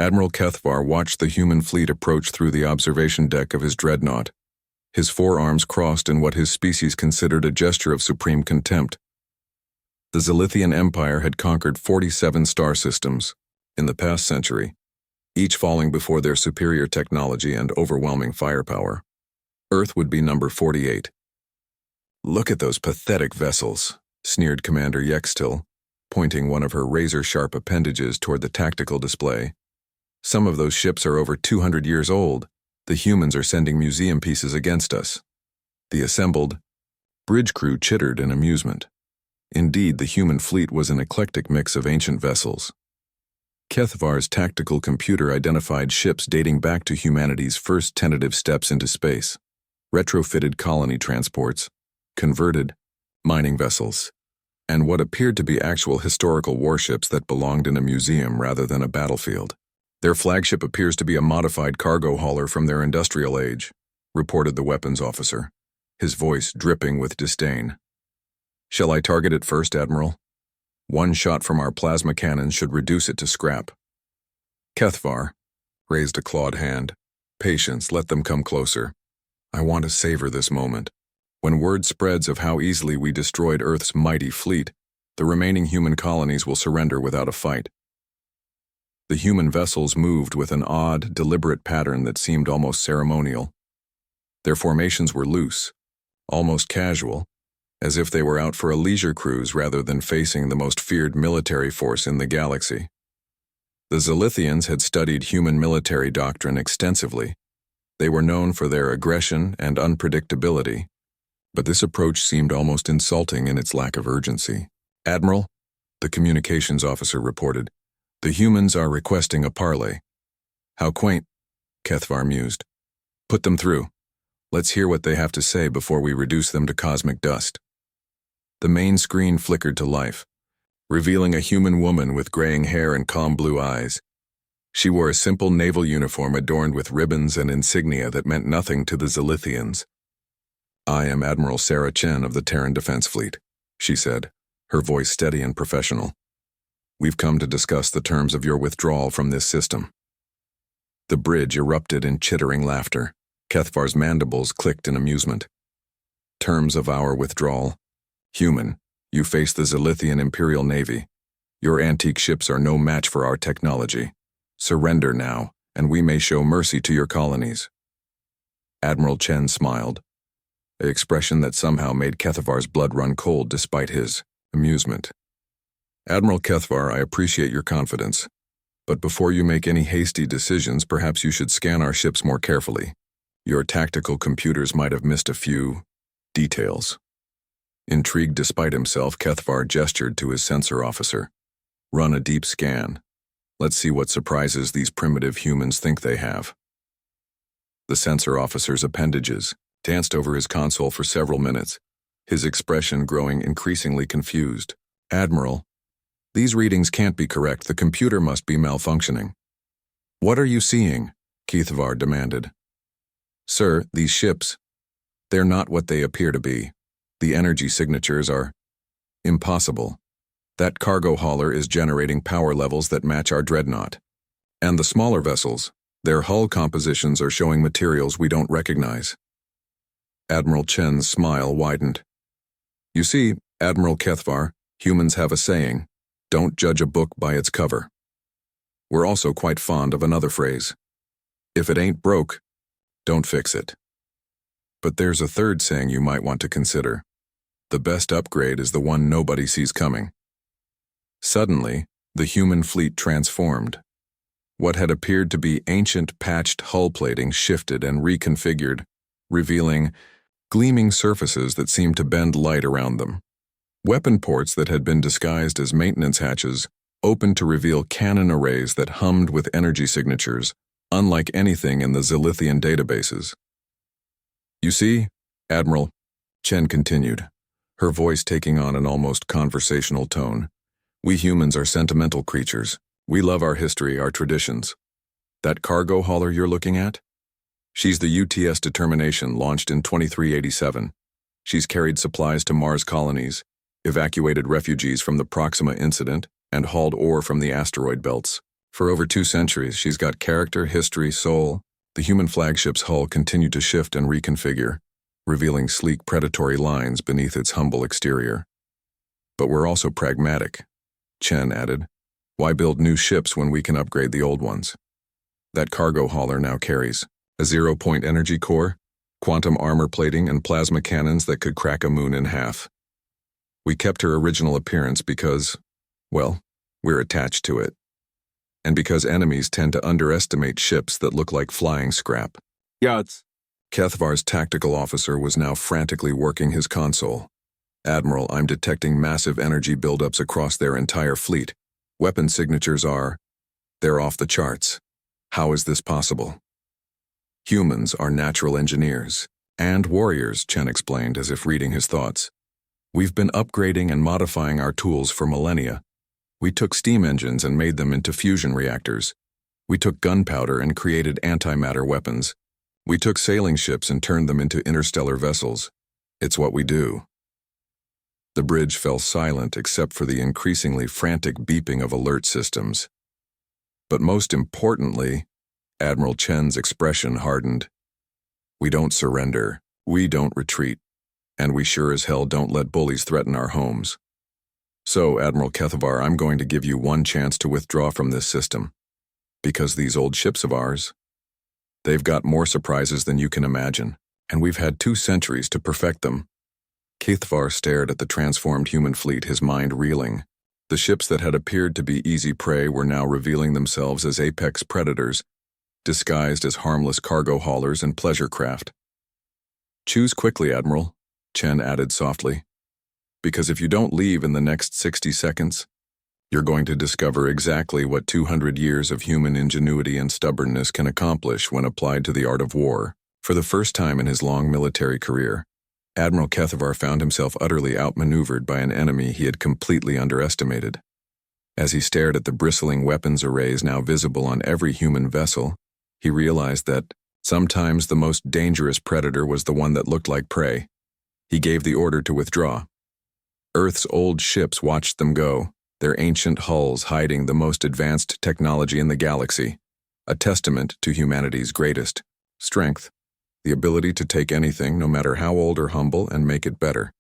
Admiral Kethvar watched the human fleet approach through the observation deck of his dreadnought, his forearms crossed in what his species considered a gesture of supreme contempt. The Zilithian Empire had conquered 47 star systems in the past century, each falling before their superior technology and overwhelming firepower. Earth would be number 48. "Look at those pathetic vessels," sneered Commander Yextil, pointing one of her razor-sharp appendages toward the tactical display. "Some of those ships are over 200 years old. The humans are sending museum pieces against us." The assembled bridge crew chittered in amusement. Indeed, the human fleet was an eclectic mix of ancient vessels. Kethvar's tactical computer identified ships dating back to humanity's first tentative steps into space, retrofitted colony transports, converted mining vessels, and what appeared to be actual historical warships that belonged in a museum rather than a battlefield. "Their flagship appears to be a modified cargo hauler from their industrial age," reported the weapons officer, his voice dripping with disdain. "Shall I target it first, Admiral? One shot from our plasma cannons should reduce it to scrap." Kethvar raised a clawed hand. "Patience, let them come closer. I want to savor this moment. When word spreads of how easily we destroyed Earth's mighty fleet, the remaining human colonies will surrender without a fight." The human vessels moved with an odd, deliberate pattern that seemed almost ceremonial. Their formations were loose, almost casual, as if they were out for a leisure cruise rather than facing the most feared military force in the galaxy. The Zilithians had studied human military doctrine extensively. They were known for their aggression and unpredictability, but this approach seemed almost insulting in its lack of urgency. "Admiral," the communications officer reported, "the humans are requesting a parley." "How quaint," Kethvar mused. "Put them through. Let's hear what they have to say before we reduce them to cosmic dust." The main screen flickered to life, revealing a human woman with graying hair and calm blue eyes. She wore a simple naval uniform adorned with ribbons and insignia that meant nothing to the Zilithians. "I am Admiral Sarah Chen of the Terran Defense Fleet," she said, her voice steady and professional. "We've come to discuss the terms of your withdrawal from this system." The bridge erupted in chittering laughter. Kethvar's mandibles clicked in amusement. "Terms of our withdrawal. Human, you face the Zilithian Imperial Navy. Your antique ships are no match for our technology. Surrender now, and we may show mercy to your colonies." Admiral Chen smiled, an expression that somehow made Kethvar's blood run cold despite his amusement. "Admiral Kethvar, I appreciate your confidence, but before you make any hasty decisions, perhaps you should scan our ships more carefully. Your tactical computers might have missed a few details." Intrigued despite himself, Kethvar gestured to his sensor officer. "Run a deep scan. Let's see what surprises these primitive humans think they have." The sensor officer's appendages danced over his console for several minutes, his expression growing increasingly confused. "Admiral, these readings can't be correct. The computer must be malfunctioning." "What are you seeing?" Kethvar demanded. "Sir, these ships, they're not what they appear to be. The energy signatures are impossible. That cargo hauler is generating power levels that match our dreadnought. And the smaller vessels, their hull compositions are showing materials we don't recognize." Admiral Chen's smile widened. "You see, Admiral Kethvar, humans have a saying, don't judge a book by its cover. We're also quite fond of another phrase. If it ain't broke, don't fix it. But there's a third saying you might want to consider. The best upgrade is the one nobody sees coming." Suddenly, the human fleet transformed. What had appeared to be ancient patched hull plating shifted and reconfigured, revealing gleaming surfaces that seemed to bend light around them. Weapon ports that had been disguised as maintenance hatches opened to reveal cannon arrays that hummed with energy signatures, unlike anything in the Zilithian databases. "You see, Admiral," Chen continued, her voice taking on an almost conversational tone, "we humans are sentimental creatures. We love our history, our traditions. That cargo hauler you're looking at? She's the UTS Determination, launched in 2387. She's carried supplies to Mars colonies, evacuated refugees from the Proxima incident, and hauled ore from the asteroid belts. For over 2 centuries, she's got character, history, soul. The human flagship's hull continued to shift and reconfigure, revealing sleek predatory lines beneath its humble exterior. But we're also pragmatic, Chen added. Why build new ships when we can upgrade the old ones? That cargo hauler now carries a zero-point energy core, quantum armor plating, and plasma cannons that could crack a moon in half. We kept her original appearance because, well, we're attached to it. And because enemies tend to underestimate ships that look like flying scrap. Yachts. Kethvar's tactical officer was now frantically working his console. Admiral, I'm detecting massive energy buildups across their entire fleet. Weapon signatures they're off the charts. How is this possible? Humans are natural engineers and warriors, Chen explained as if reading his thoughts. We've been upgrading and modifying our tools for millennia. We took steam engines and made them into fusion reactors. We took gunpowder and created antimatter weapons. We took sailing ships and turned them into interstellar vessels. It's what we do. The bridge fell silent except for the increasingly frantic beeping of alert systems. But most importantly, Admiral Chen's expression hardened. We don't surrender, we don't retreat, and we sure as hell don't let bullies threaten our homes. So, Admiral Kethvar, I'm going to give you one chance to withdraw from this system. Because these old ships of ours, they've got more surprises than you can imagine, and we've had 2 centuries to perfect them. Kethvar stared at the transformed human fleet, his mind reeling. The ships that had appeared to be easy prey were now revealing themselves as apex predators, disguised as harmless cargo haulers and pleasure craft. Choose quickly, Admiral, Chen added softly. Because if you don't leave in the next 60 seconds, you're going to discover exactly what 200 years of human ingenuity and stubbornness can accomplish when applied to the art of war. For the first time in his long military career, Admiral Kethvar found himself utterly outmaneuvered by an enemy he had completely underestimated. As he stared at the bristling weapons arrays now visible on every human vessel, he realized that sometimes the most dangerous predator was the one that looked like prey. He gave the order to withdraw. Earth's old ships watched them go, their ancient hulls hiding the most advanced technology in the galaxy, a testament to humanity's greatest strength, the ability to take anything, no matter how old or humble, and make it better.